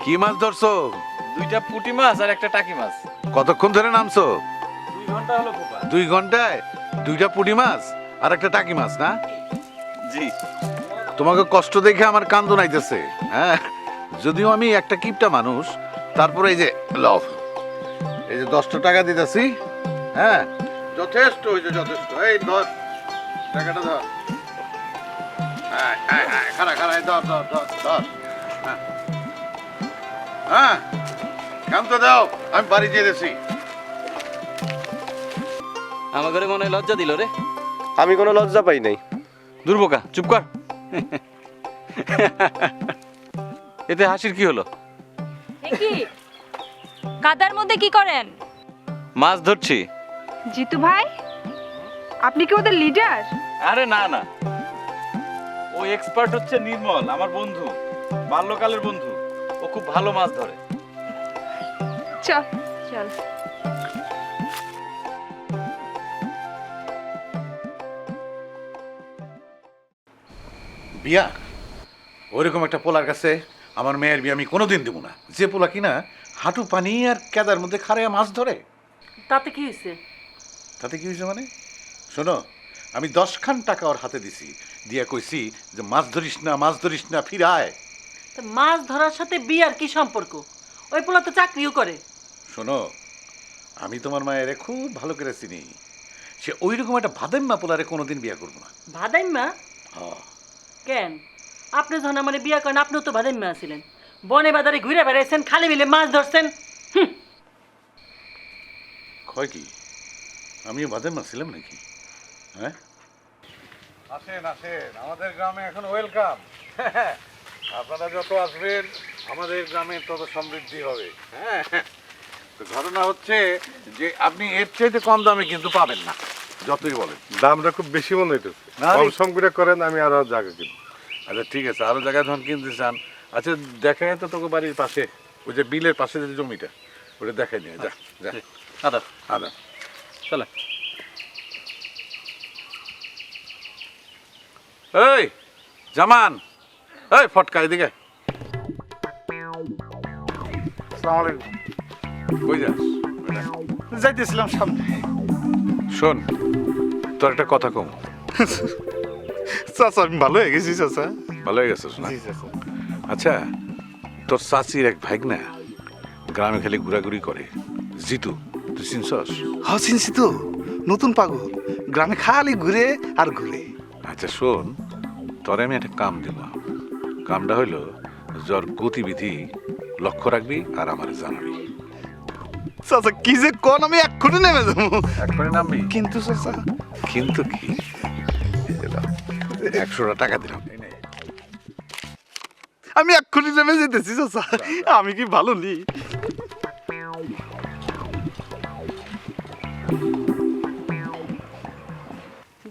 কি মাছ ধরছো? দুইটা পুঁটি মাছ আর একটা টাকি মাছ। কতক্ষণ ধরে নামছো? 2 ঘন্টা হলো ফুপা। 2 ঘন্টায় 2টা পুঁটি মাছ আর একটা টাকি মাছ না? জি। তোমাকে কষ্ট দেখে আমার কান্দন আইতেছে। হ্যাঁ, যদিও আমি একটা কিপটা মানুষ, তারপরে এই যে লভ, এই যে 10টা টাকা দিতেছি। হ্যাঁ, যথেষ্ট হয়েছে, যথেষ্ট। এই ধর টাকাটা ধর। খারা খারা, ধর ধর ধর ধর। হ্যাঁ, হ্যাঁ, কামতে দাও, আমি বাড়ি যেতেছি। আমার ঘরে মনে হয় লজ্জা দিল রে। আমি কোনো লজ্জা পাই নাই। দুর্বোকা, চুপ কর। এতে হাসির কি হলো? কি কাদার মধ্যে কি করেন? মাছ ধরছি। জিতু ভাই, আপনি কি ওদের লিডার? আরে না না, ও এক্সপার্ট হচ্ছে নির্মল, আমার বন্ধু, বাল্যকালের বন্ধু। ও খুব ভালো মাছ ধরে। চল চল। বিয়া ওইরকম একটা পোলার কাছে আমার মেয়ের বিয়ে আমি কোনোদিন দেবো না, যে পোলা কিনা হাঁটু পানি আর কেদার মধ্যে খাড়াইয়া মাছ ধরে। তাতে কি হয়েছে? তাতে কি হয়েছে মানে? শোনো, আমি 10খান টাকা ওর হাতে দিছি, দিয়া কইছি যে মাছ ধরিস না, মাছ ধরিস না, ফিরায়। তা মাছ ধরার সাথে বিয়ার কি সম্পর্ক? ওই পোলা তো চাকরিও করে। শোনো, আমি তোমার মায়ের খুব ভালো করে চিনি, সে ওইরকম একটা ভাদেম্মা পোলারে কোনোদিন বিয়ে করবো না। ভাদাইম্মা? হ্যাঁ। কেন? আপনি যখন আমার বিয়া করেন আপনিও তো ভাদাইম্মা ছিলেন, বনে বাজারে ঘুরে বেড়াইছেন, খালি বিলে মাছ ধরছেন। কয় কি আমিও ভাদেম্মা ছিলাম নাকি? হ্যাঁ, আসেন আসেন, আমাদের গ্রামে এখন ওয়েলকাম। আপনারা যত আসবেন আমাদের গ্রামে তত সমৃদ্ধি হবে। হ্যাঁ, তো ঘটনা হচ্ছে যে আপনি এর চাইতে কম দামে কিন্তু পাবেন না, যতই বলেন। দামটা খুব বেশি মনে হইতেছে। না, কম সম করে করেন, আমি আরো জায়গা কিনবো। আচ্ছা ঠিক আছে, আরো জায়গায় যখন কিনতে চান, আচ্ছা দেখাই তো তোকে বাড়ির পাশে, ওই যে বিলের পাশে যে জমিটা, ওটা দেখাই নিয়ে যা যা। আদা আদা চলে। এই জামান, এই ফটকা এদিকে। আসসালামু আলাইকুম। কই যাস? যাইতেছিলাম সামনে। শোন, তোর একটা কথা কম। চাচা আমি ভালো হয়ে গেছি চাচা। ভালো হয়ে গেছিস না? জি চাচা। আচ্ছা, তোর চাচির এক ভাগনা গ্রামে খালি ঘোরাঘুরি করে, জিতু, তুই চিনছস? হ্যাঁ চিনছি তো, নতুন পাগল, গ্রামে খালি ঘুরে আর ঘুরে। আচ্ছা শোন, তোরে আমি একটা কাম দিলাম। কামটা হইল, জ্বর গতিবিধি লক্ষ্য রাখবি আর আমার জানাবি। চাচা কি যে কোন, আমি এক্ষুনি নেমে যাবো। এক্ষুনি নামবি? কিন্তু চাচা, কিন্তু কি, 100টা টাকা দিলাম। আমি এক্ষুনি নেমে যেতেছি চাচা। আমি কি ভালো নি?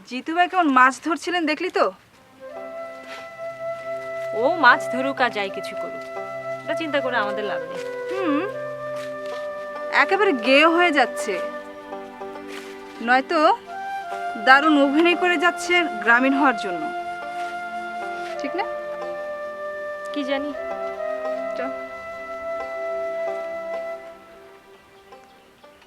জিতু ভাই কেমন মাছ ধরছিলেন দেখলি তো? ও মাছ ধরুক আর যাই কিছু করুক, এটা চিন্তা করে আমাদের লাভ নেই। হুম, একেবারে গেয়ে হয়ে যাচ্ছে, নয়তো দারুণ অভিনয় করে যাচ্ছে গ্রামীণ হওয়ার জন্য, ঠিক না? কি জানি